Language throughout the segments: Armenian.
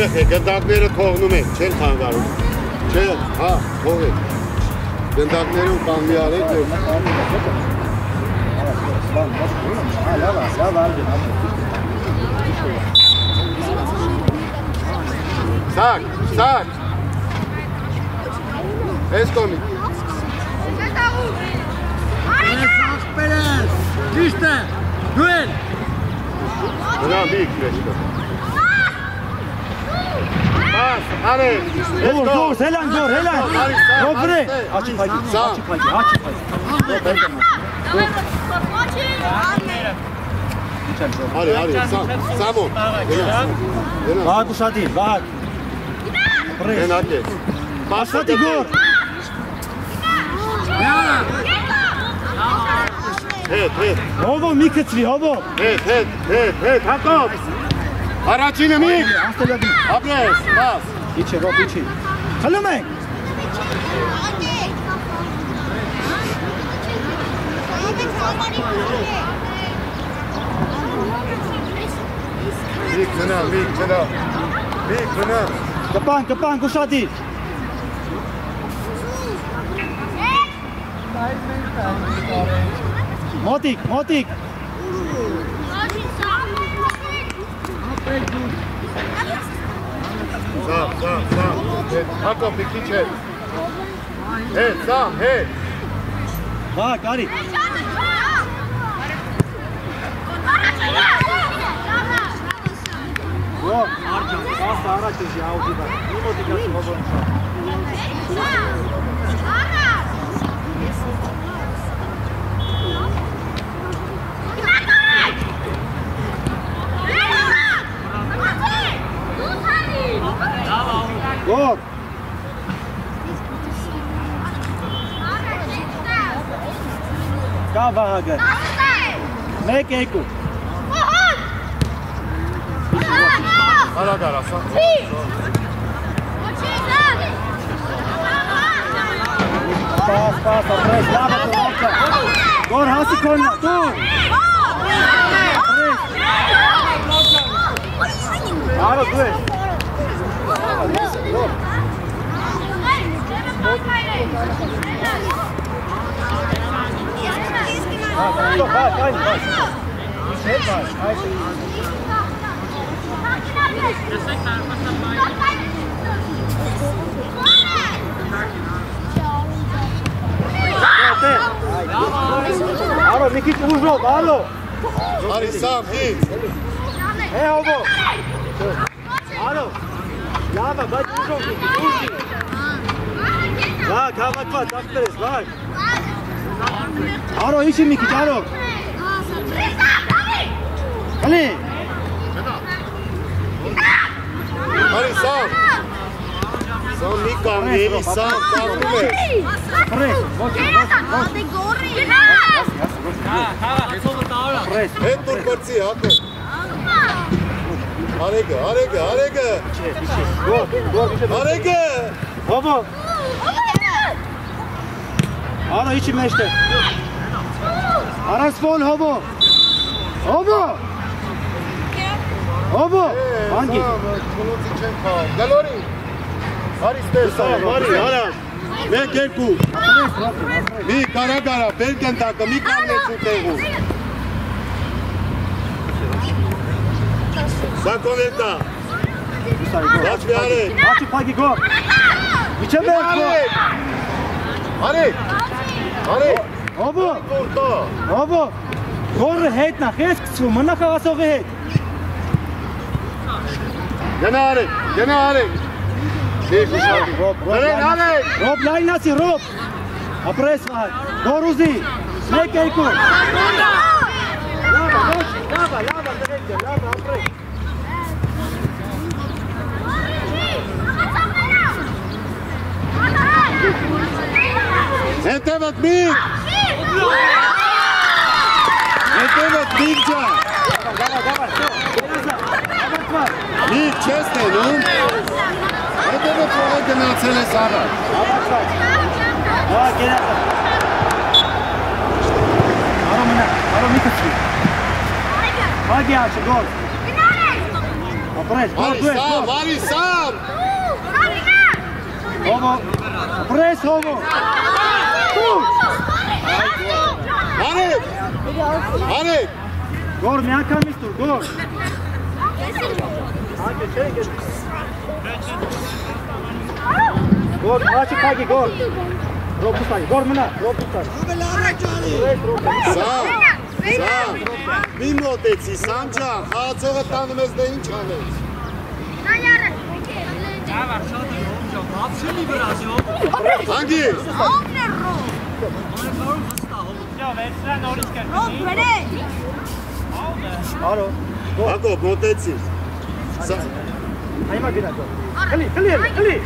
Երեխեք, գնդակները թողնում եք, չեն խանգարում։ Չեն, հա, թողեք։ Գնդակներում կանգնի արեք և... Սակ, սակ։ Ես կոմիկ։ Պերես, ճիշտ է, դուել։ Բնա միք վեշկը։ Բաս, արեք, ես կոմ։ Գոր, հելան, Ռոբրե։ Աչի պայքի, աչի պայքի։ Արի, Սամոն։ Վահակ ուշադիր, վահակ։ Գնակ ես։ Աշխատի գոր։ Հետ։ Հովո մի կծվի, հովո։ Հետ, հակոb։ Առաջինը միք։ Ապրես, բաս։ Իչի, Ռոբ, իչի։ Խլում ենք։ Միք գնա։ Կպան, ուշադիր։ Մոտիկ։ Սամ, հակոբ մի քիչ հետ։ Հետ, Սամ, հետ։ Վահակ, արի։ Առաջ էժի աուդիվա, մի մոտիկաս հովոն շա։ Գոր։ Կա վահագը։ Մեկ երկու։ Արագ սա։ Սպաս, ապրես, լավը տողակը։ Գոր հասի կոննա, դու։ Արո դու ես։ Ալո, մի քիչ ուժով, ալո։ Արի Սամ, հիչ։ Հովո։ Ալո։ Լավա, բայց ուժով մի քիչ, ուժի։ Վակ, հավատված, ապրես, վակ։ Ալո, իչի մի քիչ, ալո։ Հլի։ Արի Սամ։ Սամ մի կանգնի, Սամ կանգնում ես։ Ապրես, ոչ։ Հետ դուր կրծի, հակը։ Արեգը։ Արեգը։ Հովո։ Ալո, իչի մեջտեղ։ Արաս ֆոլ, հովո։ Հովո։ Անգի։ Քունոցի չեն խաղ։ Գլորի։ Արի ստես, արի, արավ։ Մեկ երկու։ Մի կարա, բեր կենտակը, մի կանգնեցու տեղում։ Սակով եկա։ Լաչվի արեք։ Աչի պագի գոր։ Իչե մեր գոր։ Արեք։ Հովո։ Գորը հետնա, խես կցվում, մնա խաղասողի հետ։ Գնա արեք։ Ռոբ լայնացի, Ռոբ։ Ապրես վահակ, գոր ուզի, մեկ երկու։ Լավա, ապրես։ Հետևդ միք ջան։ Միք չես տենում։ Հետևդ որ գնացել ես առաջ։ Հա, գերակը։ Արո մի կծվի։ Հագի աչը, գոր։ Ապրես, գոր դու ես, գոր։ Արի սամ։ Հոմո, ապրես հոմո։ Արեք։ Գոր մի անգամ իստուր, գոր։ Գոր, մաչի կագի, գոր։ Ռոպուսայի, գոր մնա, ռոպուսայի։ Սամ, մի մոտեցի, Սամ ջան, խաղացողը տանում ես դե ինչ անես։ Հանգի։ Ալո։ Հակոբ, մոտեցիր։ Այմա գնա գոր։ Կլի։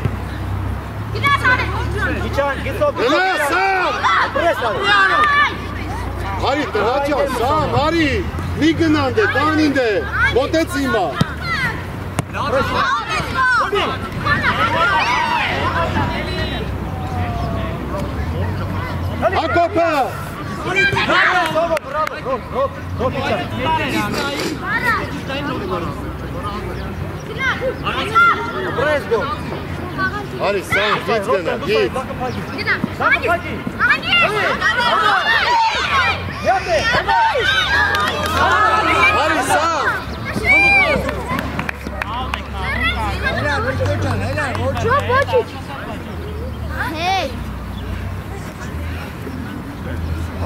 Իչան, գիտով։ Գնա, Սամ։ Ապրես ալո։ Արի, տղա ջան, Սամ, արի։ Մի գնան դե, տանին դե։ Մոտեցի հիմա։ Հակոբը։ Արի, Սամ, գիծ գնա, գիծ։ Արի, Սամ։ Hey!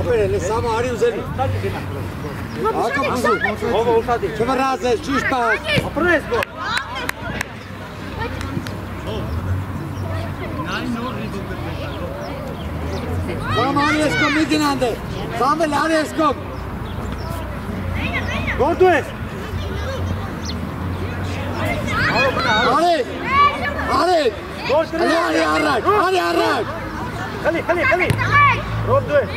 Ապերել է Սամը արի ուզելի։ Ակը բուզու։ Հոմո ուշադի։ Չմռած ես, ճիշտ պահ։ Ապրես գոր։ Սամը արի ես կոմ մի գնանդ է։ Սամը լարի ես կոմ։ Գոր դու ես։ Արի։ Գոր դրի։ Արի առաջ։ Խլի։ Ռոբ դու ես։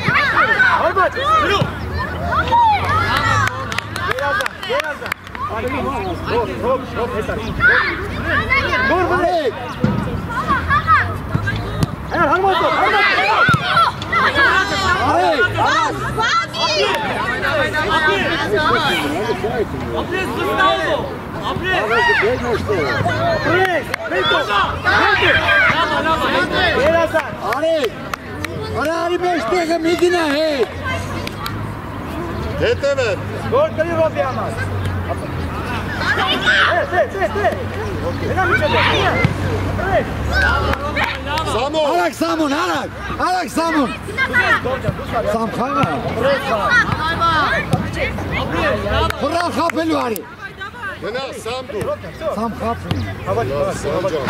Արբաց։ Երազա։ Ռոբ, հետար։ Գոր բրե։ Հեր, հարմատո։ Ապրես Գուստավո։ Ապրես, Երազա։ Արի մեջ տեղը մի գնա հետ։ Հետև է։ Գոր դրի Ռոբի համար։ Հենա միջը դե։ Սամո։ Արակ Սամուն։ Սամ խաղա։ Խուրան խապելու արի։ Գնա, Սամ դու։ Սամ խապում։ Սամ ջան,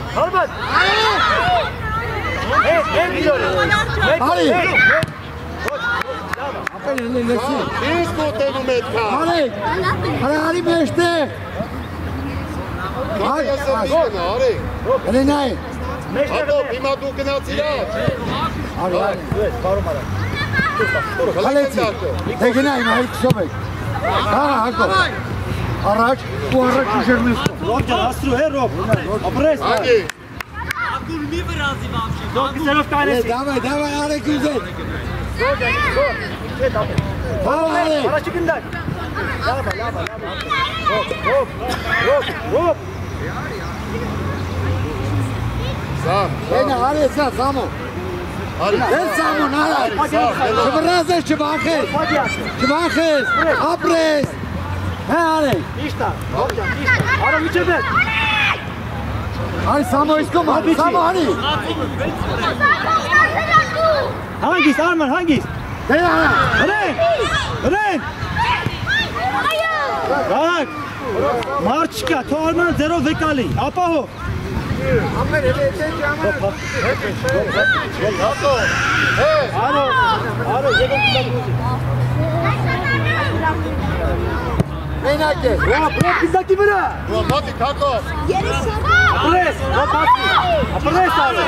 Հարբաց։ Արի։ Ապերել է լեցի։ Ինչ մոտենում էդ կա։ Արի մեջ տեղ։ Ես եմ գոնա, արի։ Հլինայի։ Հատոպ, հիմա դու գնացիր աչ։ Արի։ Դու ես, բարում արա։ Հալեցի։ Թե գնայի մահի կսով եք։ Հակով։ Առաջ ու առաջ ուժեր նստում։ Ռոբ ջան, ասրու, Ռոբ։ Ապրես։ Հանգի։ Դոք սերով կանեսի։ Դավայ, արեք ուզեք։ Արի։ Առաջի գնդակ։ Լավա։ Ռոբ։ Սամ, Հենա, արի ես Սամո։ արի։ Ես Սամոն, արակ։ Չմռած ես, չվախես, ապրես։ Հե արեք։ Իշտա, Ռոբ ջան, իշտա։ Արա միջև է։ Արի Սամո իսկոմ, Սամո արի։ Հանգիստ, Արման, հանգիստ։ Դե արա։ Հրեն։ Ռակ։ Մարդ չկա, թող Արմանը ձերով վեկալի, ապահով։ Արո, եկեք գնդակ։ Մենակ ես։ Ռոբ գնդակի վրա։ Մոտիկ, Հակոբ։ Ապրես, Ռոբ բացի։ Ապրես արը։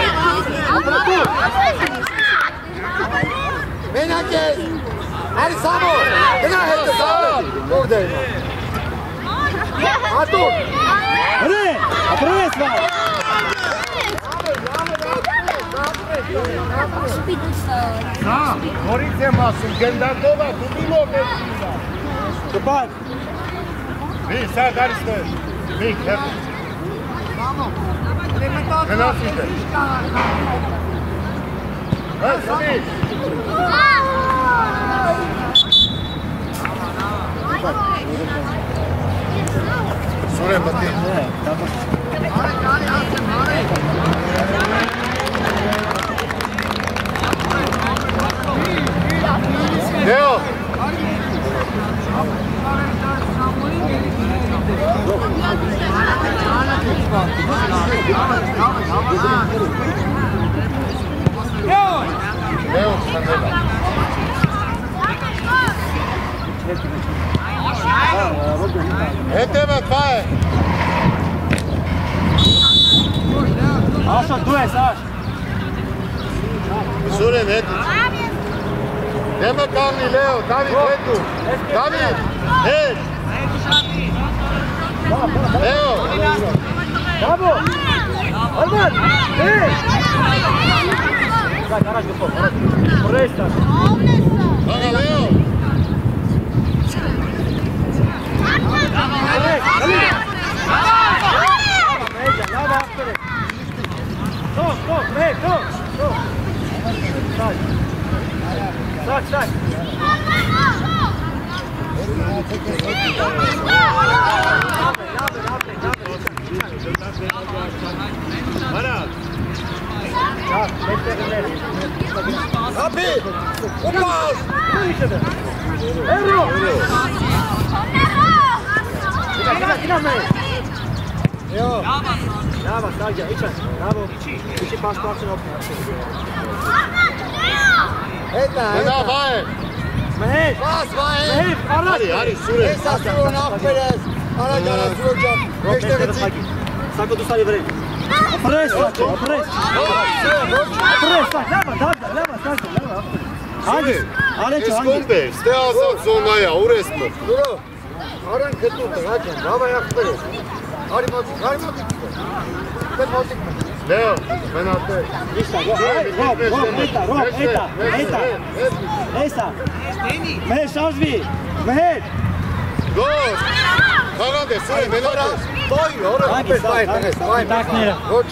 Մենակ ես։ Արի Սամո, գնա հետը Սամո։ Որդ է։ Ատոր։ Հրեն, ապրես վար։ Նորից եմ ասում, գնդակով է, դու մի մոտ ես։ Կպար։ Մի, սաղ արիստեր։ Մի, հեպ։ Գնաց իդը։ Հենց, մի։ Սուր է մտի։ Դեո։ Դեո, սանդելա։ Հետևը կա է։ Աշո, դու ես, Աշ։ Սուր եմ հետ։ Դեմը կամնի, Լեո, Դավիթ, հետ դու։ Դավիթ, հետ։ Լեո։ Բաբո, Ալման, հետ։ Սակ, առաջ գպով, հորես տար։ Աղա, Լեո։ Լավ աղբեր է։ Թող, մեկ, թող։ Սակ։ Արա։ Հապի, ուպաս։ Էրո։ Գնա մեր։ Լավա, Սարգյա, իչան, լավո, իչի պաշտպարցին օգնի։ Հետա, Գնա, վայ է։ Մեհեր, Բաս, վայ։ առաջ։ Արի, սուր է։ Ես ասուրոն աղբեր ես, առաջ սուրոն ջան, մեջտեղը ծիկ։ Սակո դուսարի վրեն։ Ապրես, Սակո, ապրես։ Ապրես, լավա, Սակո։ Հանգիս, արեջը, Ես հանգիս։ կոմբ է, ստե ազատ զոնայա, ուր ես մը։ Սուրո, արան կտուտ է, հաճան, լավա աղբեր ես։ Արի մոտիկ։ Դեր մոտիկ մը։ Լեո, մենատեր։ Էսա, մեհեր շանժվի, մեհեր։ Գոս, խաղանդ է, սուր է, մենատեր։ Բայ, օրը աղբեր, բայ, Տակները։ ոչ։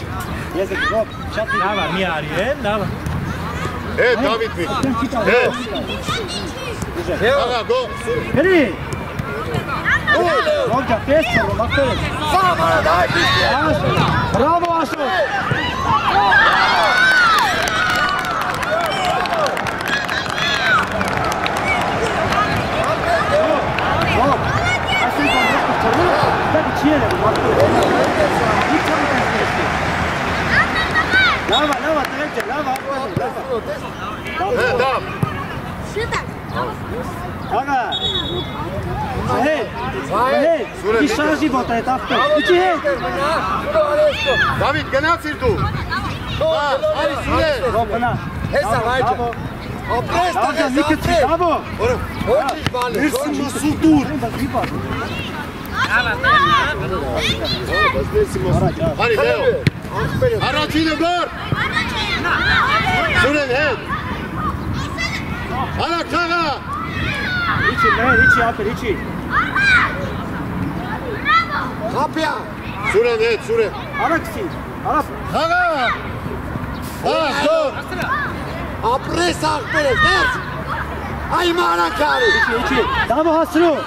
Ես եք, ռոբ, շատ լավա, մի արի, լավա։ Հետ, Դավիթ մի։ Հետ։ Խաղա, գո, սուր։ Հերի։ Ռոբջա, տեսը, ռոբ, աղբեր ես։ Սամարա, դայ, դիշ։ Բրավո, Աշո։ Լավա, տղեջը, լավա, Դավ։ Աղա, հետ, իշարժի ոտը հետ ավտոր, իչի հետ։ Դավիթ, գնացիր դու։ Արի, սուր է։ Ռոբ, բնա։ Հեսա, վայջը։ Ապրես Աղա, տղես, մի կծի, ապրես։ լավո։ Ոչիչ բան է, ոչիչ։ Սուտուր։ Արի, Լեո։ Աղբեր ես։ Առաջինը գոր։ Սուր են հետ։ Արա, խաղա։ Իչի, մեր, իչի, ապեր, իչի։ Հապյա։ Սուր են հետ, սուր են։ Արաքսի, արաս։ Խաղա։ Գոր։ Ապրես աղբեր ես, դես։ Այ մանան կարի։ Իչի, դավո հասրու։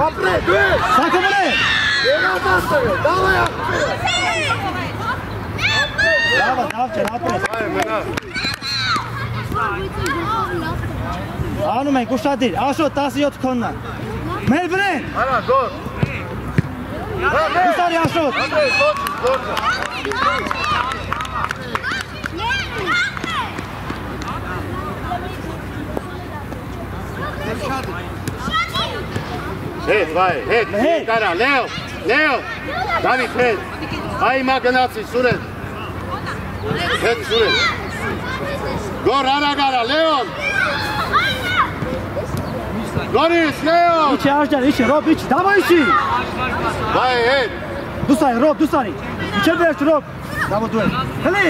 Ապրես, դու ես։ Սակը մնե։ Երազ աստր ես, դավայ աղբեր ես։ Լավա, դավ չեն, ապրես։ Այ, մենա։ Անում ենք, ուշադիր, Աշո, 17 քոննա։ Մեր վրեն։ Արա, գոր։ Ուստարի Աշո։ Անդրեյ, ոչիչ, գործը։ Հետ, վայ, հետ, կարա, Լեո, Դավիթ, հետ, այ հիմա գնացի, սուր են, հետ, սուր են, գոր, արա կարա, Լեոն, գորիս, Լեոն, Իչի, Աշջան, իչի, Ռոբ, իչի, դավո իչի։ վայ, հետ, Դուսարի, Ռոբ, դուսարի։ Իչել վերջ, Ռոբ։ Դավո դու են։ Հլի։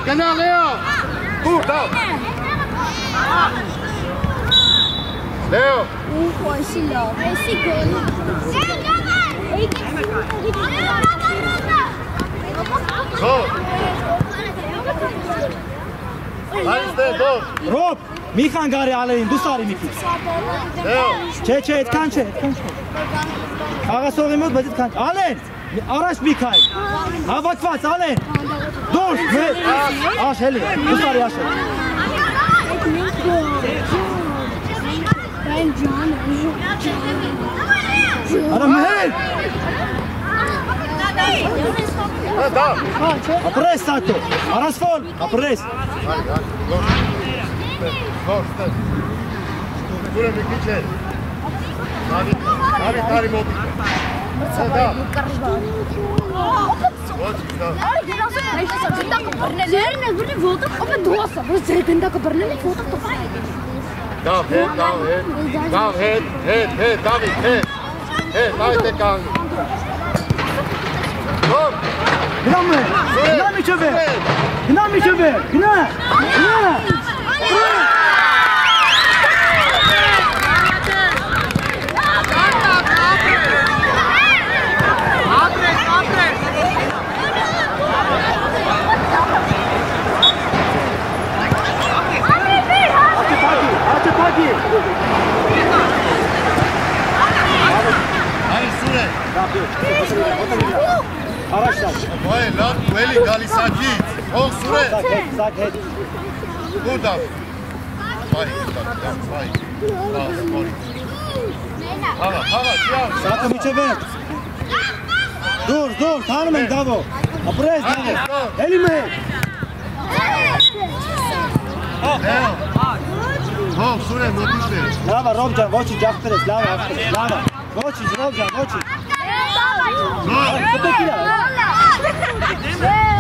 գնա, Լեո, ուր, դավ, Leo. Esi love. Esi goal. Go. Haydi go. Ռոբ, մի քան գարի ալեին, դու սարի մի քիչ։ Leo. Չէ, այդքան չէ։ Խաղասողի մոտ, բայց այդքան։ Ալեն, առաջ մի քայլ։ Հավաքված, Ալեն։ Դուրս, աշ, հելի, դու սարի աշ։ Արա մհեր։ Da. Ապրես սատո, առասվոլ, ապրես։ Gure mi kiče. Tari mobi. Da. Down head, David, head. David, take on. Go. Գնա մը, գնա միջովեր, գնա միջովեր, գնա, գնա։ Ացե պակի։ Ari Sure. Առաջ տակ։ Ոյ, լավ, ուելի գալիս աջից։ Ող Sure. Սակ հետ։ Կուտա։ Վայ, վայ։ Վայ։ Հավա, ճիա։ Սակը միջովեր։ Դուր, թանում ենք դավո։ Ապրես դավո։ Էլի մե։ Ող Sure, մոտիշներ։ Լավա, Ռոբ ջան, ոչինչ ախպերես, լավա, լավա։ Ոչինչ, Ռոբ ջան, ոչինչ։ Կպեք իրար։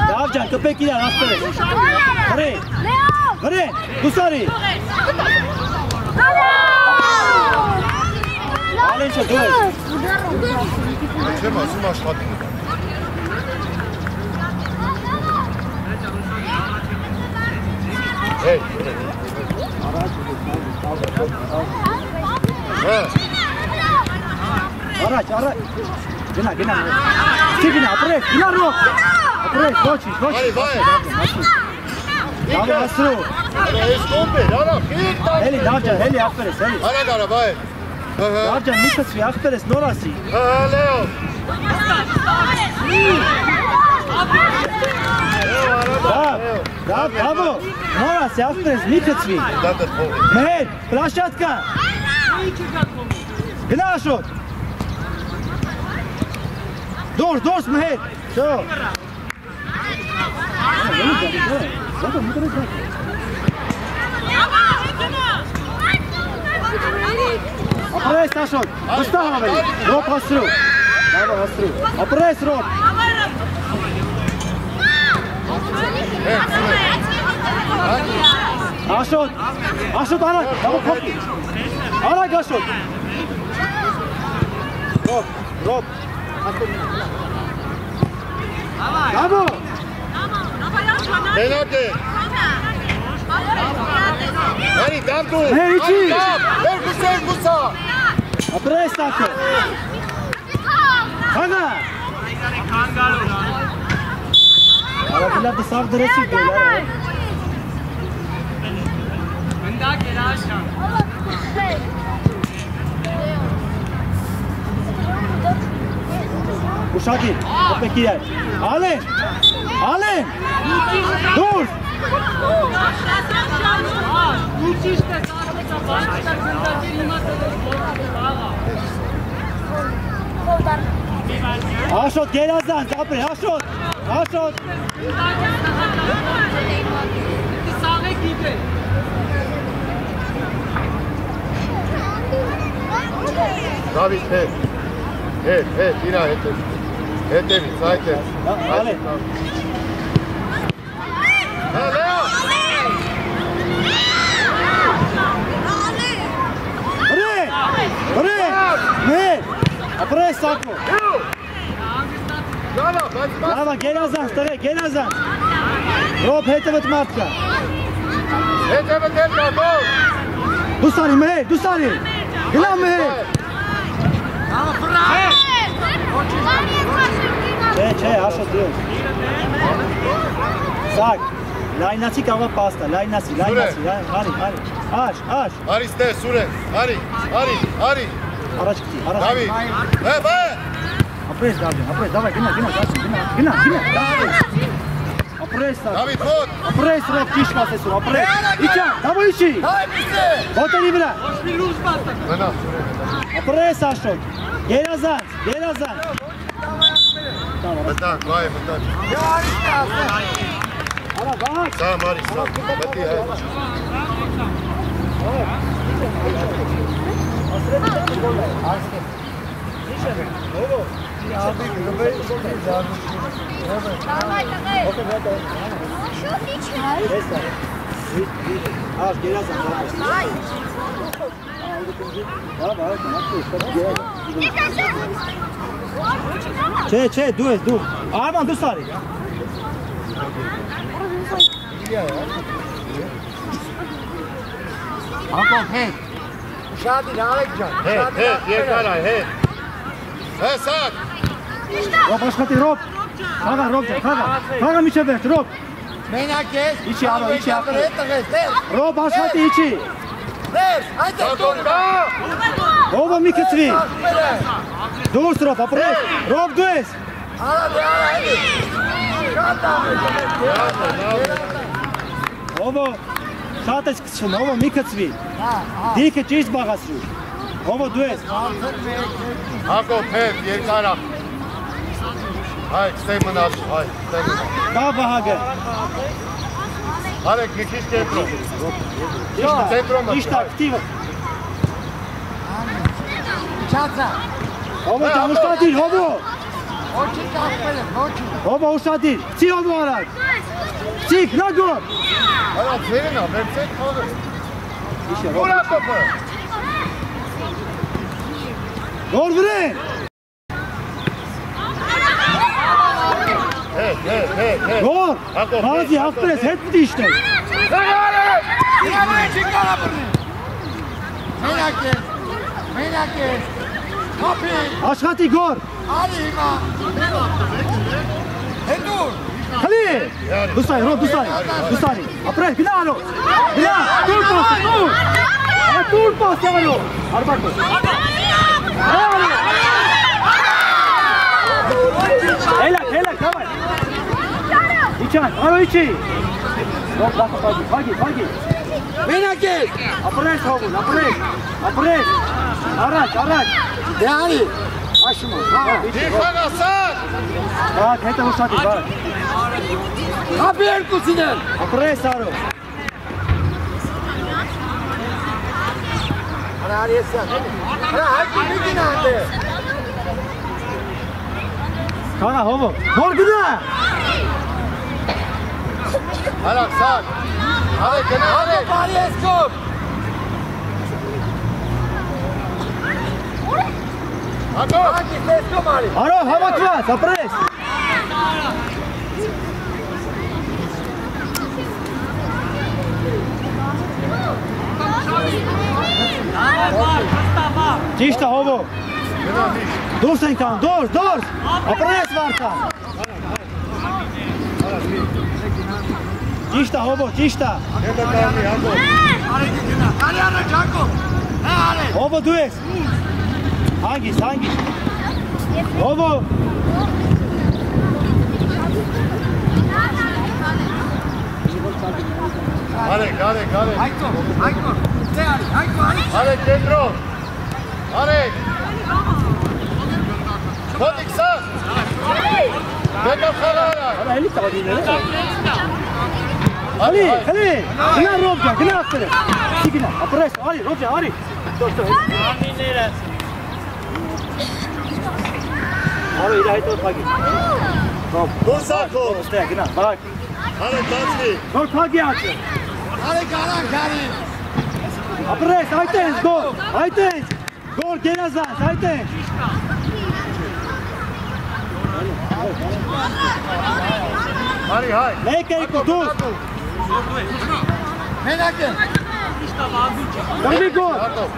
Լավ ջան, կպեք իրար, ախպերես։ Վրեն, դու սարի։ Ալեն չէ, դու ես։ Չեմ ասում աշխատում։ Hey. Առաջ։ Գնա։ Չի գնա, ապրես, գնա Ռոբ։ Ապրես, ոչինչ։ Վայ։ Լավ ասրու։ Այս կոմպեր, արա, խիտ տա։ Էլի, լավ ջան, էլի ախպերես, էլի։ Արա դարա, վայ։ Լավ ջան, մի կծվի, ախպերես, նոր ասի։ Լեո։ Լավ, նոր ասի, ախպերես, մի կծվի։ Մհեր, պլաշատկա։ Գնա աշոտ։ Դուրս, մհեր, շո։ Ապրես աշոտ, վստահ ավելի, Ռոբ հասրու, ապրես Ռոբ։ Աշոտ արագ, դավո փոքի, արագ աշոտ։ Ռոբ, դավո։ Մենակ է։ Արի, դամ դու։ Հեիչի։ Երկուսա։ Ապրես ակը։ Հանա։ Արագիլավ դսավ դրեցի գել, արա։ Ընդակ էր աշան։ Ուշակի, կպեք իրար։ Ալեն, դուր։ Ու ճիշտ է, կարմեցա, բանջտար գնդակեր իմասը Աշոտ, գերազանց, ապրի, աշոտ։ Սաղեք դիպե։ Դավիթ, հետ, իրա հետևից, այդպես։ Ալեն։ Լեո։ Վրեն, մեր, ապրես սակո։ Լավա, գերազանց, տղե, գերազանց։ Ռոբ, հետևդ մարդ կա։ Հետևդ էլ կա, գոլ։ Դու սարի, մեր, դու սարի։ Գնա մեր։ Չէ, աշո դու։ Սակ, լայնացի կավա պաստա, լայնացի, արի, աշ։ Արի ստեղ, Սուրեն, արի։ Առաջ կտի, առաջ։ Դավի, բա։ Ապրես, դավայ, գնա։ Ապրես, Դավիթ, ոտ։ ապրես, ռոք ճիշտ ասես ու, ապրես։ Իչա, դավո իչի։ Ոտերի վրա։ Մնա, Սուրեն։ Ապրես, աշոք։ Երազանց։ Մտանք, վայ, մտանք։ Արա, վահակ։ Սամ, արի, սամ, մտի հայ։ Չէ, դու Արման դու սարի Ակոմ հետ Շադի լավեք ջան Հետ, երկար այ, հետ Սակ Ռոբ աշխատի, Ռոբ Խաղա միջև վերջ, Ռոբ Մենակ ես Իչի արո, իչի ապրե Ռոբ Ռոբ աշխատի, իչի Դեր, այդ է տորը Ռոբը մի կծվի Դուրս Ռոբ, ապրես Ռոբ դու ես Ռոբը շատ ես կծվում, Ռոբը մի կծվի Դիքը ճիշտ բաղացրու Ռոբը դու ես Հակոբ, հետ, երկարա Հայ, ստեղ մնաց, հայ, ստեղ մնաց Դա բահագը Արեք, մի քիչ կենտրոն Ճիշտ ակտիվը Չացա Ռոբը ջան ուշտադիր, Ռոբը Ոչի կախպել է, ոչի Ռոբը ուշտադիր, ծի Ռոբը արակ Ծիկ, նագոր Արա, ձերենա, վերցեք խողը Ուր Հակոբը Գոր վրեն Հետ Գոր, հարազի հաղպրես, հետ պտի իշտես Մենակ ես Հապի Աշխատի գոր Արի հիմա Հետուր Հլի Դուսարի, Ռոբ, դուսարի Ապրես, գնա ալո Գնա, տուր պասը, տուր Տուր պասը, ալո Արբակո Հելակ, դավայ Իչան, արո իչի Ռոբ, դախը պագի Մենակ ես Ապրես հողուն, ապրես Առաջ Դե արի Աշումա Դիխանա, սակ Բակ, հետը ուշատի, բակ Հապի երկուսին են Ապրես արո Արա արի ես սան Արա հայկի մի գինա հանդե Քանա հովո, հոր գնա Արակ, սակ Արեք, գնա, արեք Արի ես կոպ Հակոբ Ակիս ես կոպ արի Արո, հավակված, ապրես Ճիշտ է հովո Դուրս ենք ան, դուրս Ապրես վարդան Ճիշտ է հովո, ճիշտ է Հետը կարմի, Հակոբ Արի առաջ Հակոբ Արի Հովո դու ես Հանգիստ Հովո Արեք Հայկով Դե արի Արեք, կենտրոն Արեք Մոտիկ, սակ Մեկավ խաղարա Արա հելի տաղադիներ Հալի, գնա Ռոբ ջան, գնա ապրե Չի գնա, ապրես, արի, Ռոբ ջան, արի Արո իրա հետո պագի Դուրս Հակոբ Ոստեղ, գնա, բակ Արեք, դացվի Գոր պագի ացը Արի կարանք արի Ապրես, այտենց, գոր, գենազանց, այտենց Արի, հայ Մեկ երկու, դուս Մենակ ես Դրվի գոր Հակոբ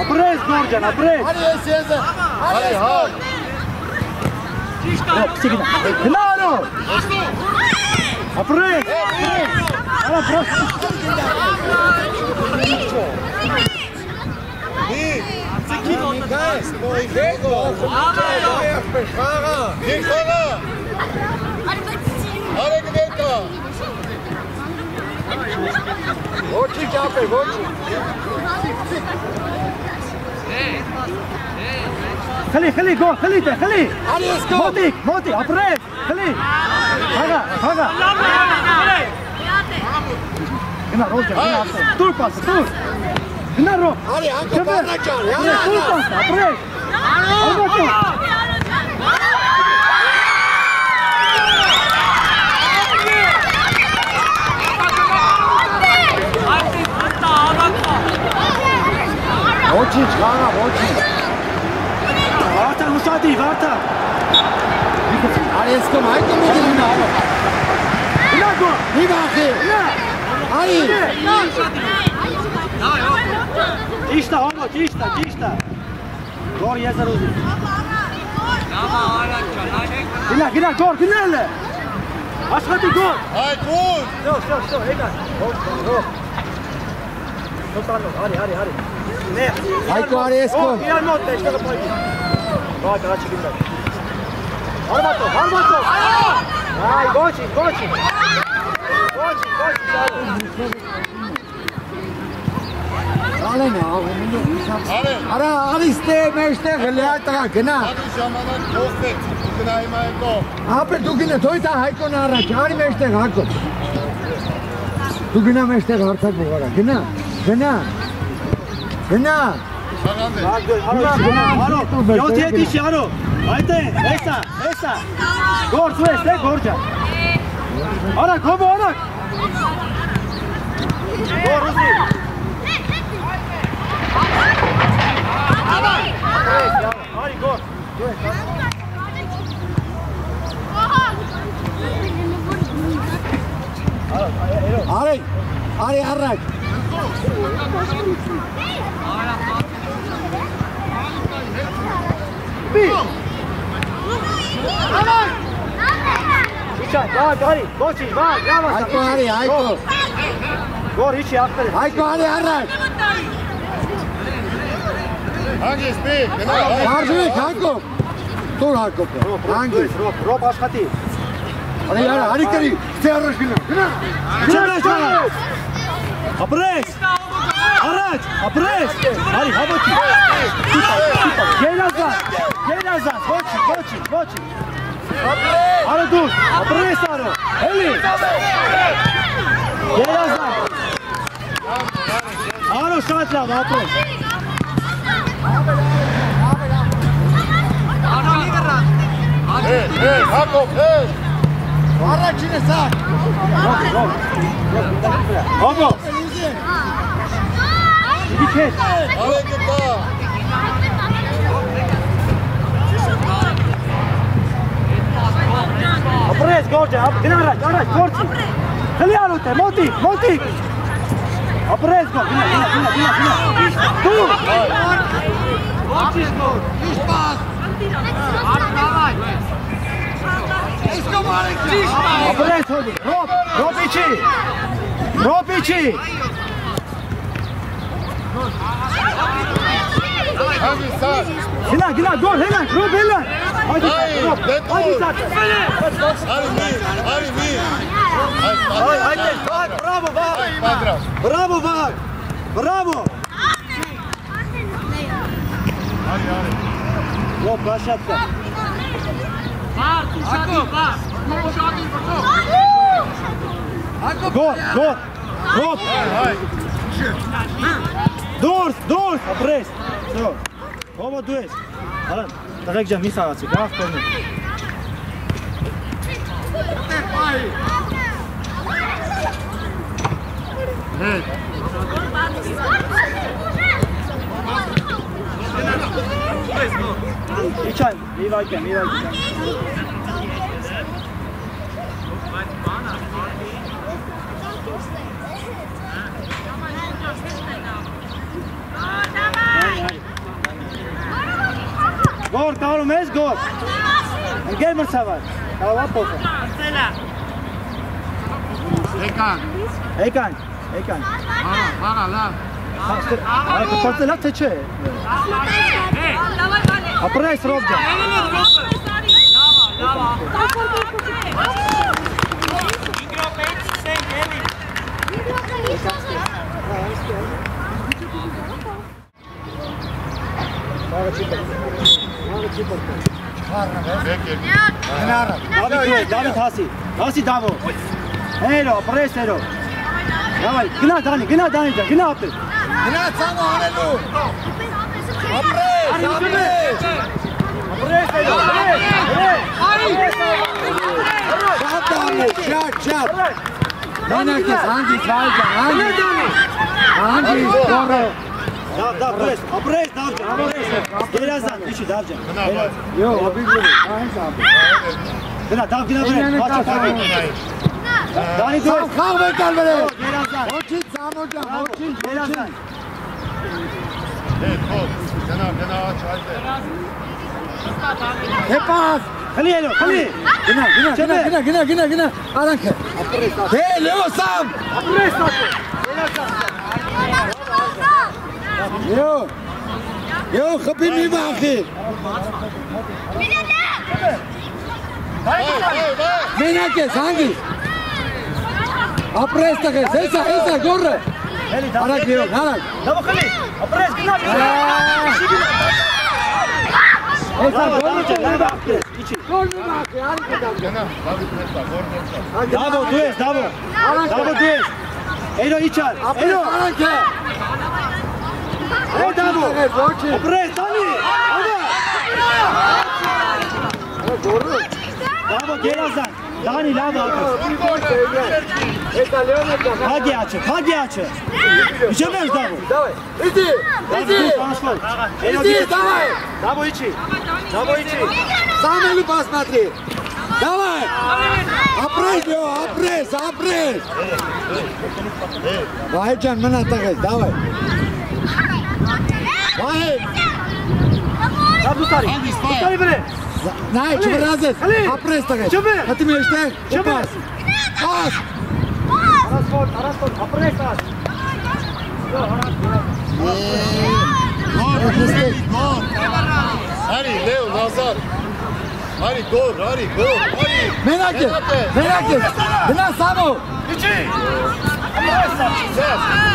Ապրես Գորջան, ապրես։ Արի ես եզը։ Արի հալ։ Սիգնա։ Գնա արո։ Ապրես։ Արա բրոս։ Ոչի ճապ է, ոչի։ Խլի, գո, խլի դե, խլի։ Արի ես գո։ Մոտիկ, ապրես, խլի։ Հագա։ Գնա Ռոջան, գնա ապրես։ Տուր պասը, տուր։ Գնա Ռո։ Արի հանգո բառաճան, Տուր պասը, ապրես։ Արմատո։ Ոչի, չխաղա, ոչի։ Վարդան ուսատի, Վարդան։ Արի ես գոմ, հայտում է գնա արո։ Գնա գո։ Մի բախի։ Արի։ Ճիշտա, հոմո, ճիշտա։ Գոր եզր ուզի։ Գնա, գոր, գնալ է։ Աշխատի գոր։ Այ գուր։ Շո, եկա։ Արի։ Հայկո արի ես գոմ։ Իրար մոտ է, շտեղը պայգի։ Բակ, առաջի գնդար։ Արմատո։ Այ, գոչի։ Ալեն է, արա, արիստե, մեջտեղ, լեա տղա, գնա։ Արի ժամանակ փոխվեց, գնա հիմա եկո։ Ապեր դու գնա, թոյտա հայկոն առաջ, արի մեջտեղ հարկո։ Դու գնա մեջտեղ հարցակ բողարա, գնա։ Արո, 7 հետիշի, արո, այդ է, էսա, գոր, դու ես, Գորջան, արակ, հոմո, արակ, գոր, ուզի, արի, գոր, դու ես, Արի առաջ։ Արի, գոչի, Հայկո արի, հայկո։ գոր, իչի, աղտել է, Հայկո արի առաջ։ Հանգիս մի, գնա։ Մարժուիկ, հայկո։ Տուր հայկո, հանգիս։ ռոպ աշխատի, Արի կրի, ստե առաջ գնա, ապրես, առաջ, ապրես, արի, հավոքի, գերազան, ոչի, արո դուր, ապրես արո, էլի, գերազան, արո շատ լավ, ապրես, Հակով, Առաջինը սա։ հոմո, իդի քեզ, արեք կա։ ապրես Գորջան, գնա առաջ, գործի, խլի արոտ է, մոտիկ, ապրես գոր, գնա, դու, ապրես հոդի, ռոպիչի, Հանգիս սար։ գնա, գոր, հելանք, ռոպ, Արի մի։ Բրավո, բրավո։ Ռոպ, բաշատկա։ Գոր, ռոպ։ Դուրս, ապրես։ Հոմո դու ես։ Արան, տղեկ ջան, մի սաղացի, գավ կորնի։ Իչան, մի վայկյան։ Գոր կարում ես, գոր։ Ընկեր մրցավար։ Կարող է փոխը։ Էկան։ Վաղա, լավ։ Այդ փորձելա թե չէ։ Ապրես Ռոբջան։ Դավիթ հասի, Դավո, հերո, պրես հերո, գնա Դանի ջան, գնա ապել, Գնա ցանո անելու, ապրես, հերո, շատ, Դանակես, հանգից, վայջան, հանգից, գորը, Դավ, պրես, ապրես, Դավ ջան, ապրես, գերազան, իչի Դավ ջան, Յո, ապիգուրի, այնց ապել, գնա, Դավ գնա վրեն, բաչը կարգի, Դանի դուես, խաղ վեկալ վրեն, գերազան, ոչինչ, Սամոջան, ոչինչ, գերազան, Գնա, չայտե։ հեպաս, խլի հելո, խլի, գնա, արանք է, հե, լեո Սամ, ապրես ապել, գերազան, Յո, խպի մի վախի, մենակ ես, հանգիս, ապրես տղես, հեսա, գորը, արակ լեո, արակ, Դավո խլի, ապրես, գնա, հեսա, գորը, Դավո դուես, Դավո դուես, Էրո իչար, Էրո, արանք է, Դավո, ապրես, Դանի, Դավո գերազան, Դանի լավ ակս, հագի աչը, իչեմ ես Դավո, իդի, Դավո իչի, Սամելու պասմատրի, դավայ, ապրես յո, ապրես, վահե ճան մնա տղես, դավայ, վահե, Դավդուսարի վրե, նայ, չվրազես, ապրես տղես, հատի մեջտեղ, պաս, Արասպոր, ապրես ած, Հարի, Լեո, Նազար, Հարի, գոր, մենակ ես, գնա Սամո, իչի,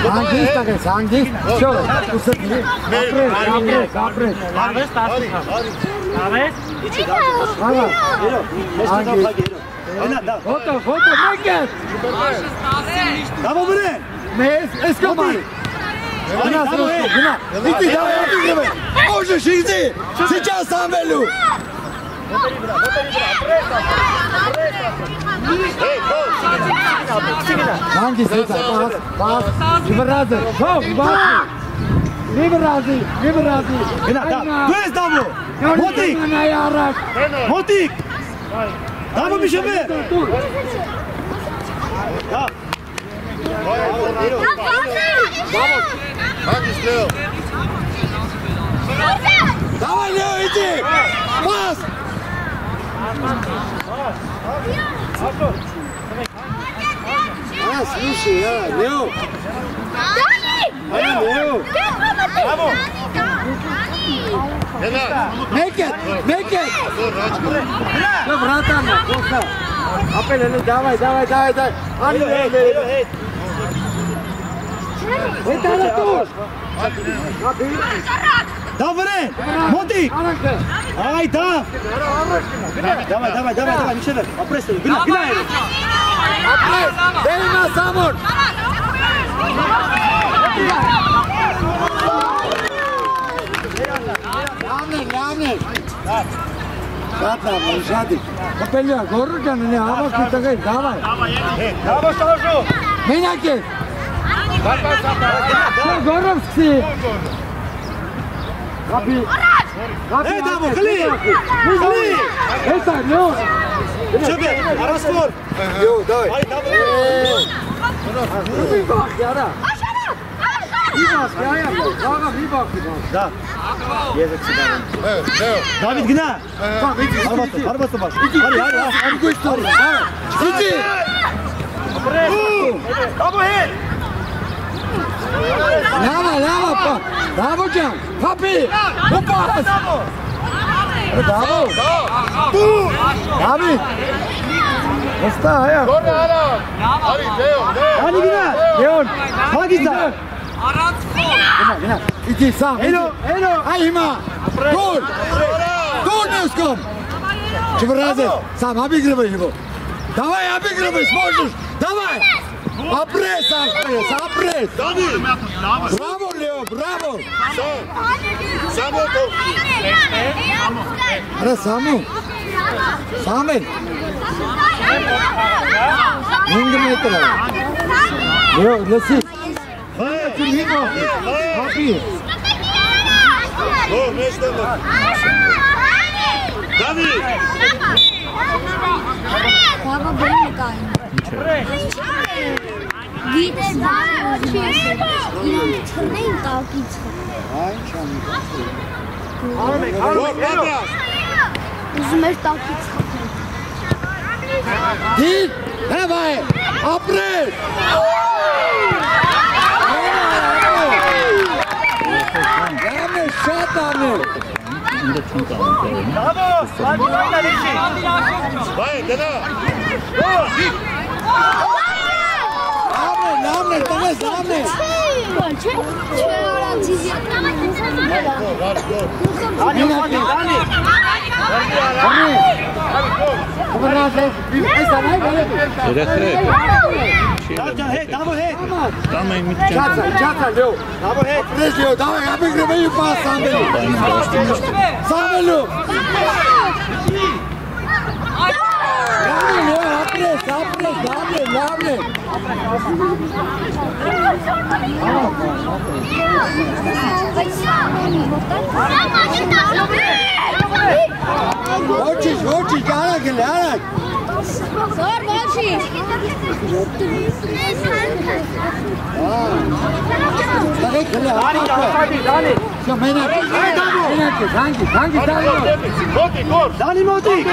հանգիս տղես, հանգիս, շո, ուսըտնի, ապրես, Դավես, իչի, հարա, Էրո, մեջտեղ հագի, Էրո, հոտո, մեկ ես, Դավո վրեն, մեզ, էսկոմանի, գնա սրոսկի, գնա, իդի դավայատի գվե, օժը շիզի, սիչան Սամվելու, հանգիս հետա, պաս, իվրազը, հով, բացի, իվրազի, գնա, դուես Դավո, մոտիկ, Դավո միշևե, Հանգիս Լեո։ Դավայ լեո իդի, պաս, Слушай, Лео! Лео! Make it! No, братан, просто. Апел, давай. Али, это на то. Давай, Мотик! Ай, да! Давай, Мишель, опрестай, гна. Апрес, дай на Самур! Lamne. Ладно, Шадик. Апелля, горрукан, не авас ты такой, давай. Давай, сторожу! Меняки. Горовский. Рапи. Эй, Даво, хли! Это, Лео. Шебе, Араспор! Лео, давай. Ай, Даво! Da. Եվ չդարում։ Դավիթ գնա։ Հարվածը բաց։ Արի։ Գույստոր։ Իջի։ Աբո հետ։ Լավա, պա։ Դավո ջան, փապի։ Ուպաս։ Դավո։ Դավիթ։ Ոստա հայա։ Գորը արա։ Արի, Լեոն։ Անի գնա։ Լեոն, հագիստա։ Առանց խոր։ Գնա։ Իջի սա։ Հելո։ Այ հիմա։ Գոլ։ Գոլ նեսկոմ։ Չվրազես, сам обыгрывай его. Давай обыгрывай, сможешь. Давай. Апресс. Браво, Лео, браво. Само тов։ Аре, Саму. Самен. Ингметра. Лео, леси. Папи. Գոր, մեջտեղ։ Դավիթ։ Բաբա բերում է կային։ Գիտես բանը չի ասել։ Իրանք թռնեին տակից։ Գոր, պատրաստ։ Ուզում էր տակից խփել։ Դիտ, давай. Ապրես։ Դամը շատ ամեն։ Bravo! Հաջողակա լեշի։ Բայ, գնա։ Ամեն, տես ամեն։ Չէ, արանցիզի։ Դանի, Դանի։ Խվրազես, այս ամայ գալե։ Դավիթ, հետ, Դավո հետ։ Չացա, Լեո։ Դավո հետ։ Ապրես, Լեո, давай, обыгрывай и пас, Самվելու։ Լավ, Լեո, ապրես, լավ է։ Ոչինչ, արագ էլ, արագ։ Զոր ոչի։ Տղեկ հլը, Դանի, Դանի։ Շո, մենակ, զանգի, Մոտի, գոր։ Դանի մոտիկ։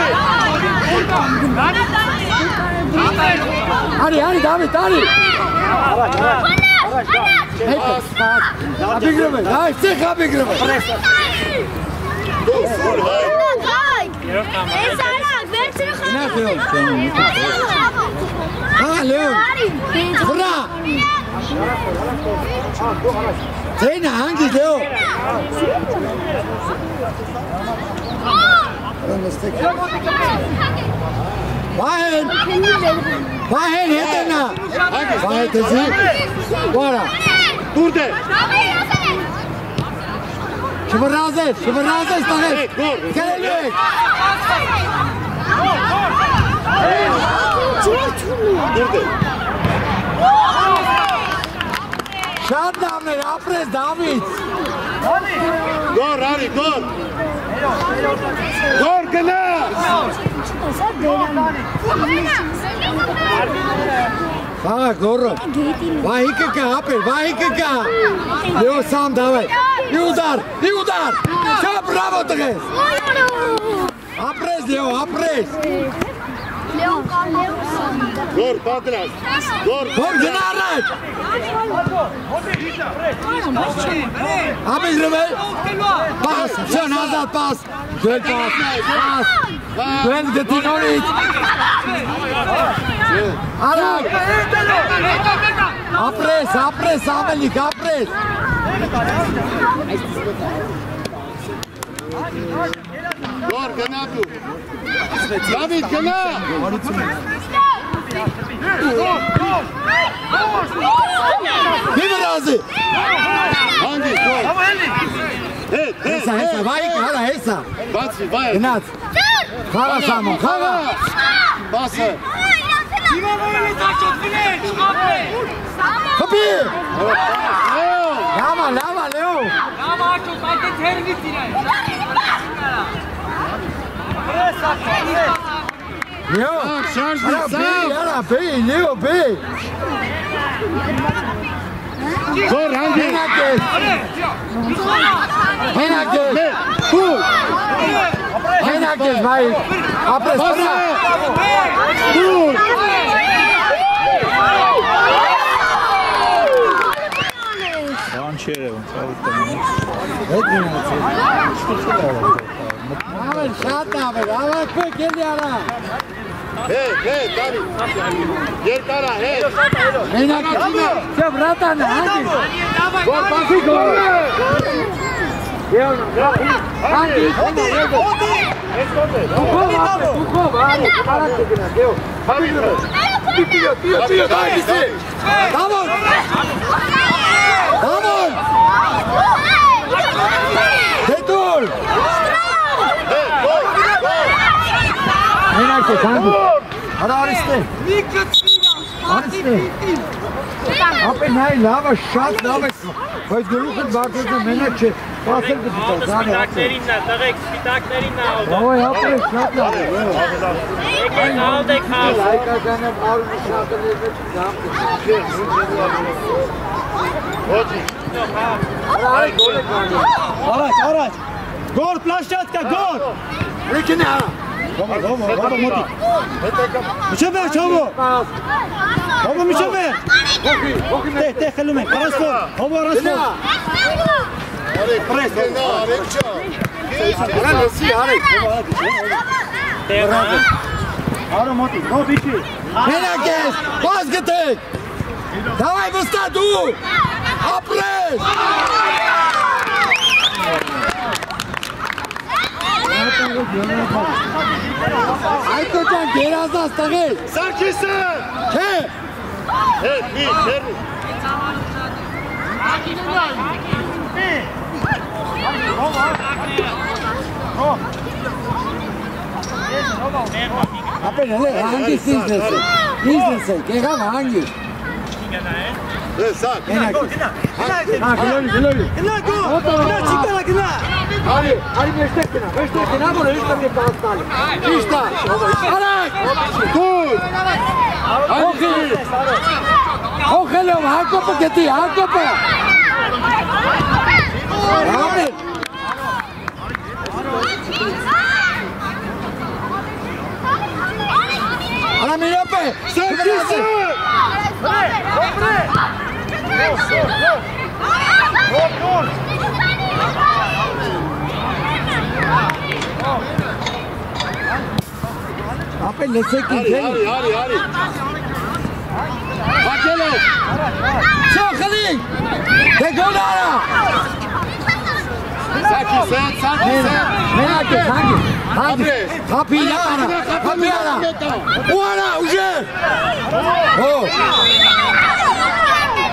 Արի, Դավիթ, արի։ Обыгрывай, давай, всех обыгрывай. Գոր, սուր, հայ։ Այս արագ, վերցրը Լեոն, վրա։ Ձենը, հանգի, Լեո։ Վահեն, հետենա։ Վահեն, տզի։ Վարա։ Դուրդ է։ Չվրազես, տղեկ։ Կերելու եք։ Դուրդ է։ Շատ դավներ, ապրես, Դավիթ։ Գոր, արի, գոր։ Գոր, գնա։ Ահա, գորը։ Վահիկը կա, ապեր, վահիկը կա։ Լեո, սամ, դավայ։ Մի ուդար։ Շա, բրավո տղես։ Ապրես, Լեո, ապրես։ Գոր, պատրաստ։ Գոր, Որ գնա առաջ։ Обыгрывай. Пас, все, назад пас. Дуэль пас. Дуэль, где ты норить. Арак. Апресс, Амельник, апресс. Գոր, գնա դու։ Դավիթ, գնա։ Մի վրազի։ Հանգի, գոր։ Հետ, Հեսա, վայիկը, հարա, հեսա։ բացի, բայ։ Գնաց։ Խաղա Սամոն, խաղա։ Բասը։ Հպի։ Լեոն։ Լավա, Լեո։ Լեո։ Շարժվի, սամ։ Արա, բեի, Լեո, բեի։ Գոր հանգի։ Մենակ ես։ Դու։ Մենակ ես, վայ։ Ապրես պրա։ Դու։ Բանչերը ոնց ավտոմատ։ Հետ մնացել։ Ավել շատ ավել, ավակվեք ելի արա։ Հետ, Դավիթ։ Երկարա, հետ։ Մենակ ես։ Չէ, վրատան է, հանգի։ Գոր պասի գոր։ Հանգի, Դուքով, արի, հարակ կգնա, դեո։ Տիո, դայվիսի։ Դամոն։ Դամոն։ Դետուր։ Մենակ ես, հանգի։ Արա արիստե։ Արիստե։ Ապե նայ լավը, շատ լավ է, բայց գլուխդ բարձրացը մենակ չէ, պասել կդիտալ, զանի ապե։ Սպիտակներինն է, տղեկ, սպիտակներինն է ալդը։ Ոյ, ապե, շատ լավ է։ Եկեք ալդեք հազ։ Լայկազանը բարունի շատըներ մեջ դամ Ոչի։ Արայ, գոլ է կանի։ Առաջ, գոր, պլաշտատկա, գոր։ Ռիքինի հա։ Հոբո, մոտի։ Միջևեր, չոբո։ Հոբո, միջևեր։ Տեղ խելում ենք, առասվոր, հոբո, առասվոր։ Արեք չա։ Արա լսի, արեք։ Արո մոտի, հոբ իչի։ Մենակ ես, բազ գտեք։ Դավայ վստա դու, ապրես։ Այդո ճան գերազած տղեր։ Սարքիսը։ Չէ։ Հետ, մի, հերի։ Ապեն հլե, հանգի սիզնես է, կեղավ հանգի։ Սակ։ Մենակ ես։ Հա, գլորի։ Գնա, գո, գնա, չիկարա, գնա։ Արի մեջտեղ գնա, որ հիշտ եմ կաղաց տալի։ Հիշտա, արակ, դուր, հոխելով, հարկոպը գետի, հարկոպը։ Ամեն։ Արա միրոպ է, Սարքիսը։ ապեն լսեք ինձ էլի։ Արի։ Հակելով։ Շո, խլի, դե գոլ արա։ Սակիսը։ Մենակ ես, հանգի, հապի արա, ու արա, ուժեր։ Հո,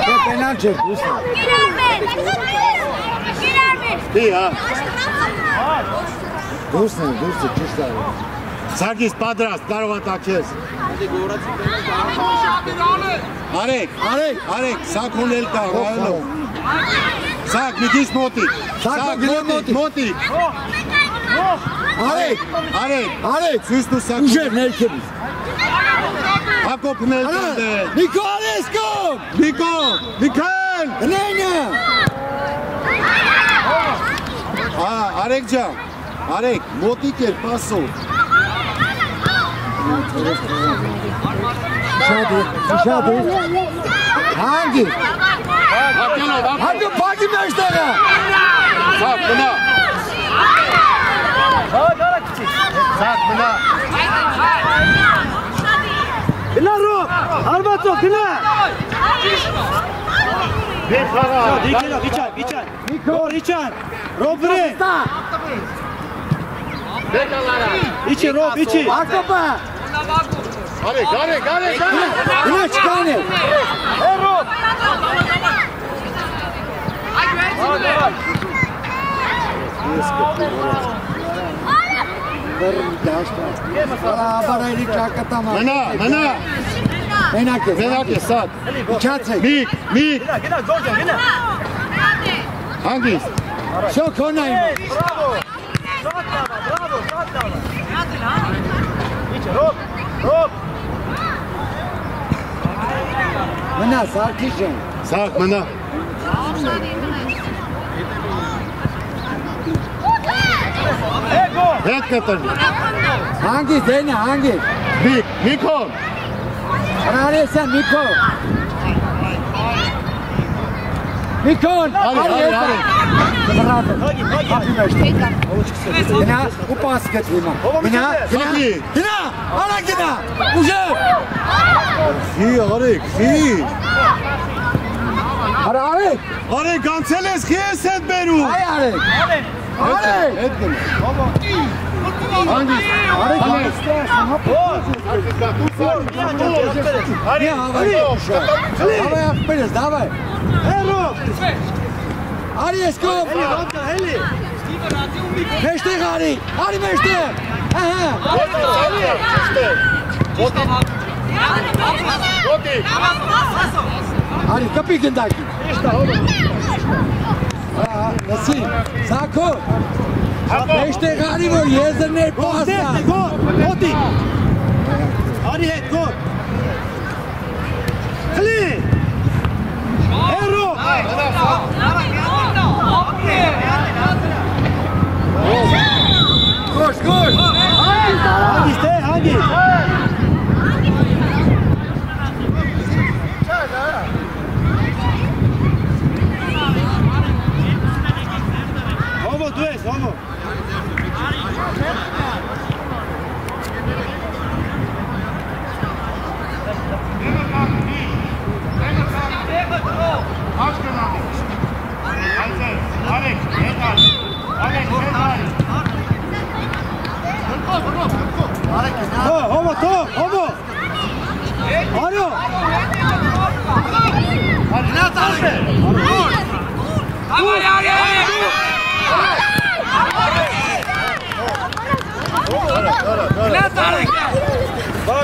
դե պենալ չեր, դուսնա։ Դի, հա։ Դուսնա, ճիշտ արի։ Սակիս պատրաստ, կարող է տակես։ Արեք, սակ ունել կա, գայլով։ Սակ, մի քիչ մոտիկ։ Սակ, մոտիկ։ Արեք, Սույս դու սակ։ ուժեր ներքևից։ Հակոպն էլ տանդե։ Նիկո, արես կոմ։ Նիկան։ Հնենյա։ Արեք ջան, մոտիկ էր, պասով։ Շատ է, հանգի, Հակելով, հանգի պակի մեջտեղը։ Սակ, մնա։ Սակ, մնա։ Գնա, ռոբ, արվացով, գնա։ Դեր խաղա։ Դիկելա, վիճան, գոր, իչան, ռոբ վրե։ Դեկալարա։ Իչի, ռոբ, իչի։ Հարկոպը։ Արեք։ Գնա չկան է։ Բարայրի ճակատամա։ Մնա։ Մենակ ես, Սակ։ իչացեք։ Միք։ Գնա, Ջորջան, գնա։ Հանգիստ։ Շո քոնայ։ Բրավո, շատ լավ։ Իչը, ռոբ։ Մնա, սարքիշ են։ Սակ, մնա։ Հետ կտրվի։ Հանգիստ, դենա, հանգիստ։ Միքոն։ Հրարեսյան, Միքոն։ Միքոն, արի։ Գնա, ու պաս գտվի մա։ Գնա, արա գնա, ուժը։ Խի, արեք, խի։ Արեք։ Արեք, անցել ես, խի ես հետ բերում։ Այ արեք։ Արեք։ Հետ գնա։ Հանգիստ։ Արի, հավայ։ Հավայ ախպերես, դավայ։ Հերո։ Արի ես կով։ Մեջտեղ արի, արի մեջտեղ։ Ահա։ Արի, կպի գնդակի։ Լսի, Սակո։ Մեջտեղ արի, որ եզրներ պասա։ Գոտի։ Արի հետ, գոտ։ Խլի։ Հերո։ Գոշ, գոշ։ Հանգիստ է, հանգիստ։ Հոմո, դու ես, հոմո։ Հոմո, թող, հոմո։ Արո։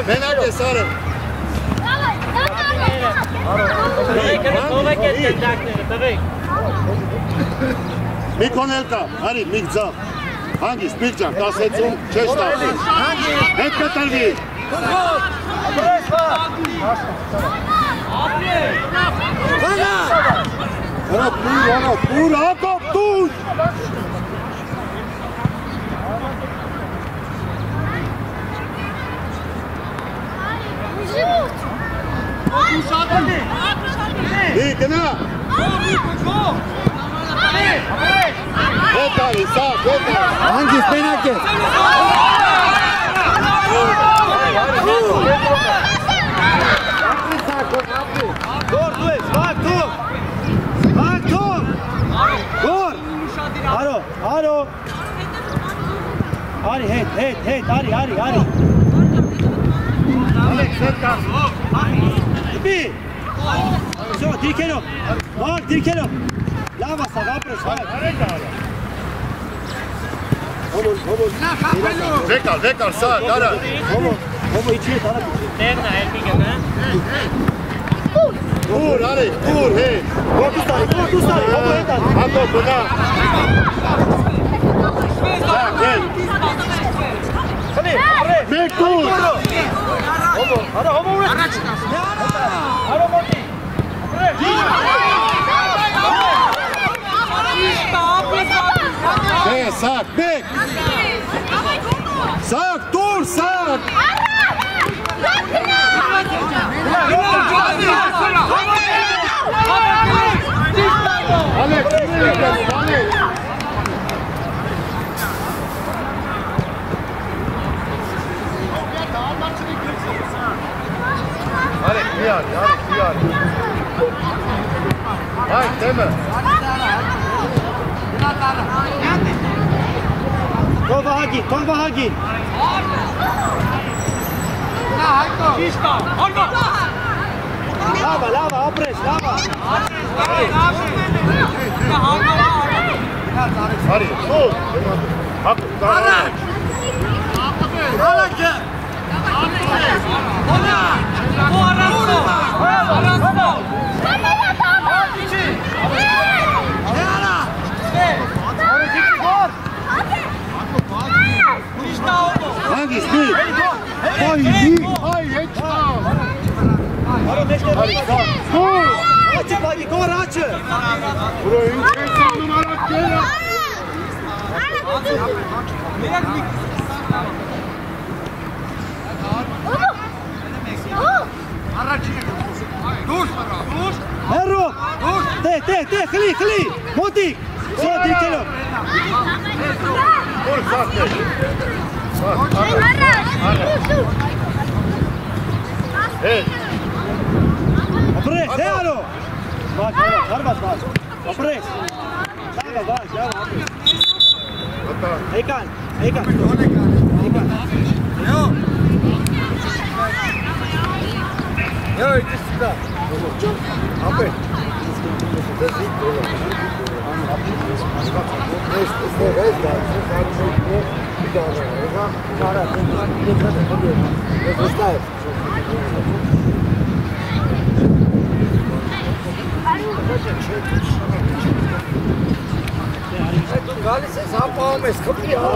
Մենակ ես արը։ Միքոն էլ կա, արի, միք ձավ։ Հանգիստ, միք ջան, 16 չես տալի։ Հետ կտրվի։ Տուր, Հակոբ, տուր։ Գնա։ Հետ արի, սաղ, հետ արի։ Հանգիստ, մենակ ես։ Գոր դու ես, վակ թող։ Վակ թող։ Գոր։ Արո, արո։ Արի, հետ, արի։ Ալեք, հետ կար։ Դպի։ Всё, դիրքերով։ Վակ, դիրքերով։ Լավ ասավ, ապրես, վակ։ Վեկար, սա, կարա։ Հոմո, իչի հետ արա։ Տերնա, էլմի գնա։ Տուր, արեք, տուր, հետ։ Գոր դուստարի, հոմո հետ արի։ Հակոբ, գնա։ Սաղ, հետ։ Խլի, ապրես։ Մեկ տուր։ Արա, հոմո ուր ես։ Արա, մոտի։ Ապրես։ Սաղ, մեկ։ Սաղ, տուր, սաղ։ Ալեք, Արեք, Այ, դեմը։ Թող վահագին։ Ճիշտա, հալվա։ Լավա, ապրես, լավա։ Արի, տուր։ Հակոբ, կարակ։ Հանգիստ, մի։ Այ, հետ չկա։ Արո, մեջտեղ։ Արի, սաղ, տուր։ Աչը բագի, գոր աչը։ Ուրո ինչ ես անում արած գերը։ Հերո, տե, խլի, մոտիկ, սո դիտելով։ Որ սաղթեր։ Ապրես, դե ալո։ Հարված, ապրես։ Սաղա, բաց, յավ, ապրես։ Եկան։ Yo, iди sida. Ապե։ Գալիս ես հապաղում ես, խպրի հա։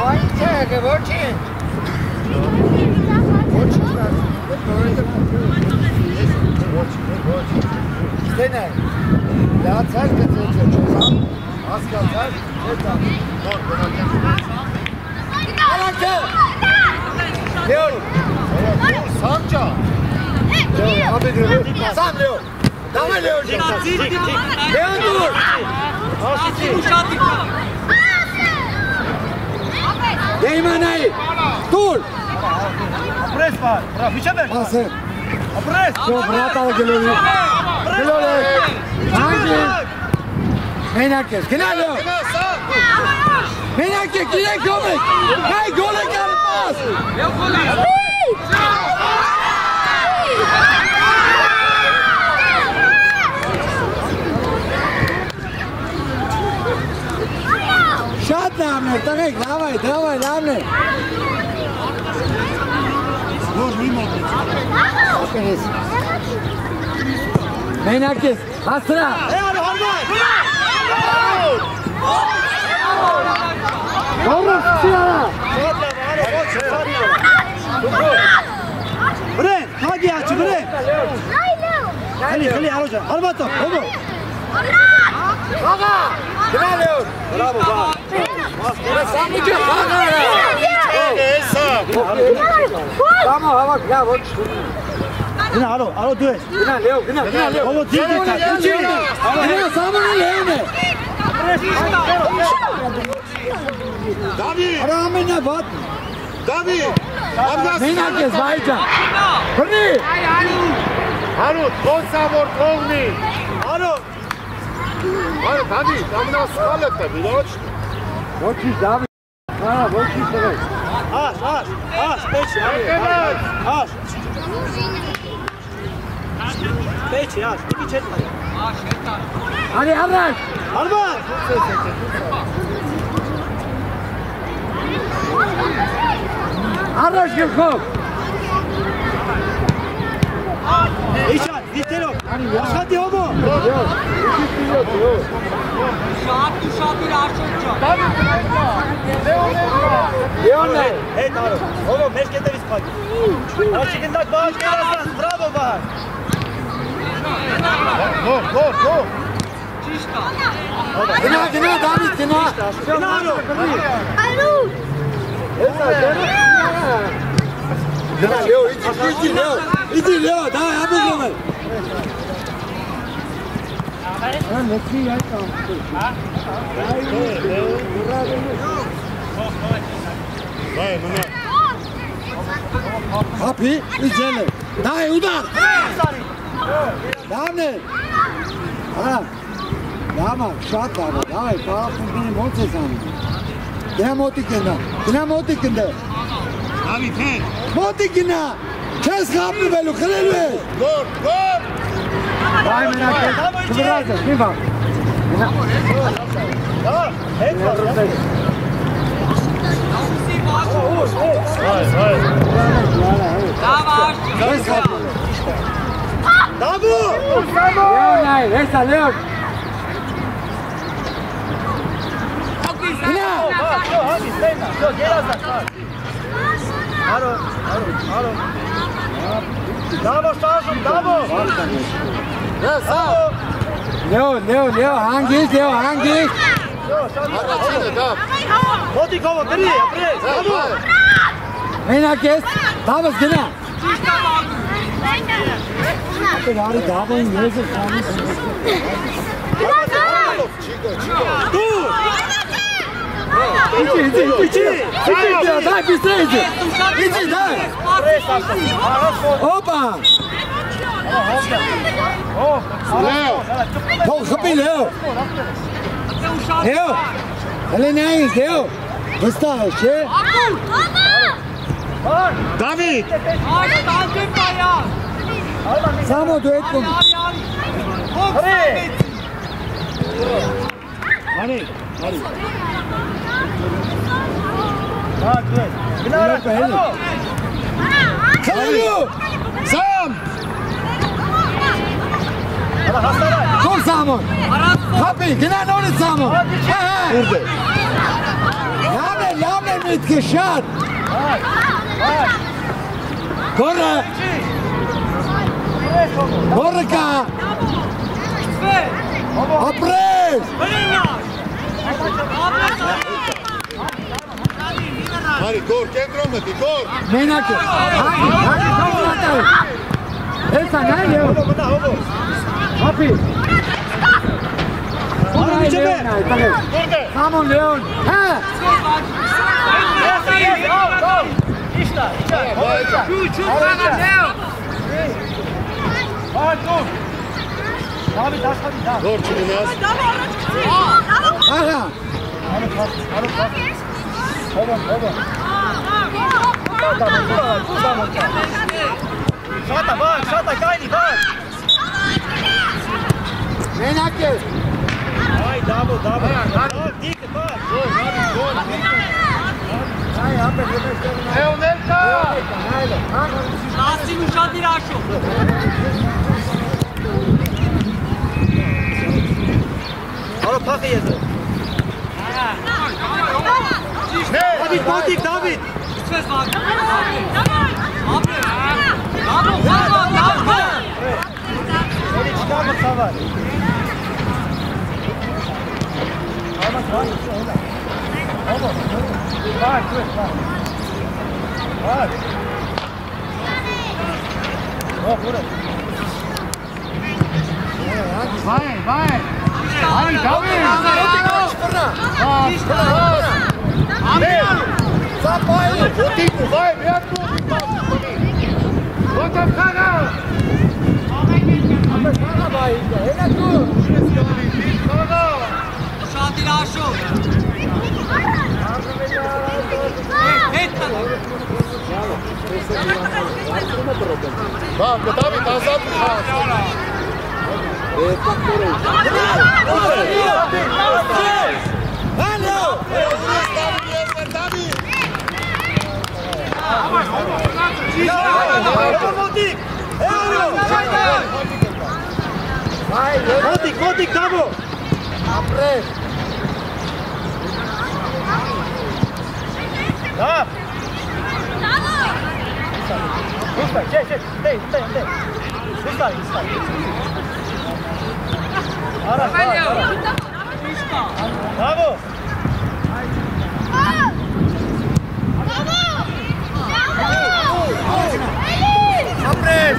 Այն չեղը, ոչին։ Ստեն է, լացար կծեց է չես, հասկացար, չես ան։ Արանքը։ Լեոն։ Սանջա։ Սամ Լեոն։ Դամը Լեոն։ Լեոն դուր։ Դեյմանայի, տուր։ Ապրես, բար, վիչա բեր։ Ասեր։ Ապրես։ Շո բրատալը գլորի։ Գլորի։ Հանջի։ Մենակ ես, գնա Լեոն։ Մենակ ես, գիրեք գոմեք։ Հայ գոլ է կարպաս։ Շատ լավն է, տղեկ, լավն է։ Որ մի մոտեց։ Ակերես։ Մենակ ես, հասրա։ Ալո, հարված։ Գոմս սիարա։ Բրեն, հագի աչը, բրեն։ Խլի, արոջա, հարվածով, հոմո։ Աղա, գնա Լեոն։ Բրավո, բար։ Սամուջը խաղա։ Սամո հավակ, լավ, ոչ շունի։ Գնա, ալո, դու ես։ Գնա Լեոն, գնա Լեոն։ Հոմո, դիգի կա, ուջի։ Գնա Սամոնը Լեոն է։ Դավի, Արա ամենա բատ։ Դավի, Մենակ ես, վայջան։ Բրնի։ Հարուտ, ոնսավոր թողնի։ Ալո, Դավի, ամնասխալը տը, վիրոչ։ Ոչի Դավի։ Հա, ոչի տղեկ։ Աշ, պեչի, աշ։ Պեչի, աշ, դիգի չետ մայ։ Արի առաջ։ Հարված։ Առաջ գլխով։ Իչան, դիտելով, աշխատի հոմո։ Շատ արշոտ Լեոն է։ Հետ արո, հոմո, մեր կետերից պակի։ Աշի գնդակ բաղաշ կերասան, բրավո բաղ։ Գոր։ Գնա, Դավիթ, գնա։ Գնա արո։ Գնա Լեոն, իդի Լեոն, դա ապեգում է։ Լեցի այդ ամսը։ Վայ, մնա։ Հապի, իջել է։ Դա է ուդար։ Լավն է։ Հա, լավա, շատ լավա, դայ, պարապունքին ոնց ես անում։ Գնա մոտիկ գնդե։ Դավի, թեն։ Մոտիկ գնա, չես խապնվելու, խրելու ես։ Գոր։ Բայ մենակ ես, կվրած ես, մի բան։ Հետ բաղ։ Դավո։ Լեոն այ, հեսա Լեոն։ Գնա, Hadi Steyna. Yok gel azak. Alo. Davo sağım, Davo. Ne sağ? Leo, hangi? Aracını da. Moti kovo, tri, apres. Davo. Menakes, Davos gene. Abi Davo'nun yazı kalmış. Dur. İçi. Дай быстрее. Иди, дай. Опа. Leo. Хапи, Leo. Elini Leo. Вставишь, е? David. Само дует ком. Hani. Ha, güzel. Binara pehli. Kalıyor. Sam. Hala hastara. Kol Samon. Kapı, gene ne oldu Samon? Burada. Lame mitgeschat. Korre. Korreka. Apres. Hadi gor, kendrometi, gor. Menakes. Hadi kalk. Esa ne Leo? Kapı. Burada bir çebe. Samon Leon. Ha. İşte. Abi taş hadi. Gor çıkınız. Aha. Şata kayni bak. Menakes. Ay Davo. Dik bak. Leonelka. Nasim uşağı aşo. Alo pakı yedi. David, Motik, David. Ses var. Abi. Öyle çıkarma savar. Bak. Oh, burada. Vai. Hadi David. Vai, vem tu. Bota cara. Uşağı aşo. Bak, David azat. Motik, Davo. Apres. Da. Gusta, çek. Stay. Gusta. Ara. Bravo. Apres.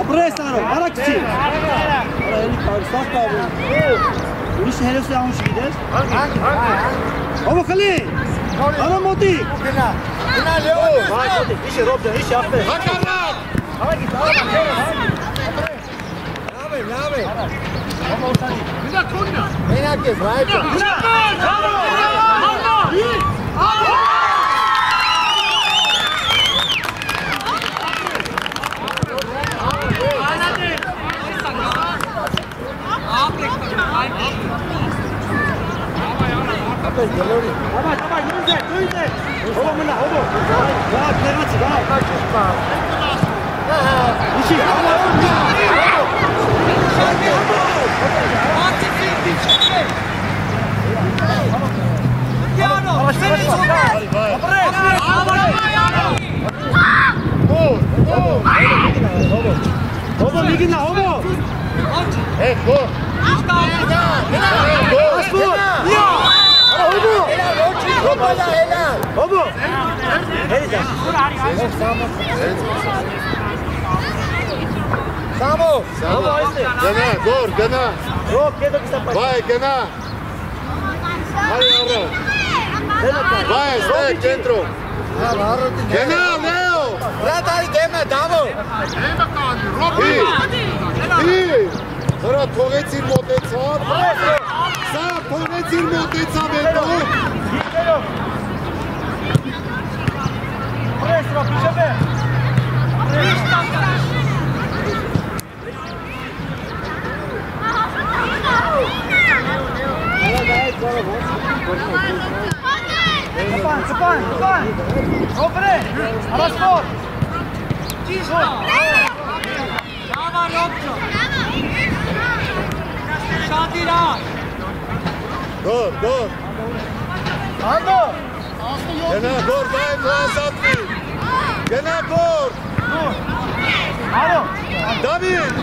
Apres ara kiçi. Ara eli karsak abi. Bu iş heresi yanlış gider. Ama kali. Ara Motik. Gena Leo. Bak Motik, işi robda, işi yaptı. Hakana. Hava git. Lave. Ama o sani. Menakes, right. Tamam, yürü. Հովո մնա, հովո։ Դա ներած, դա։ Ինչի, համա։ Հովո միգինա, հովո։ Հետ, գոր։ Հովո։ Հերիդա։ Սամո։ Սամո այստեղ։ Գնա, գոր, գնա։ Ռոք, կետո կստապա։ Բայ, գնա։ Հայ առա։ Բայ, ստեղ, կենտրոն։ Գնա, Լեո։ Ռատարի դեմը, դավո։ Հրա թողեցիր մոտեցավ։ Սա թողեցիր մոտեցավ էլով։ Պրեսրո, պիշեբե։ Սպան։ Օպրե, արասպոր։ Ճիշտ։ Լավա ռոբջո։ Շատ իրա։ Գոր։ Անդո։ Գնա, գոր, բայ, լազատվի։ Գնա, գոր։ Ալո։ Դավիթ,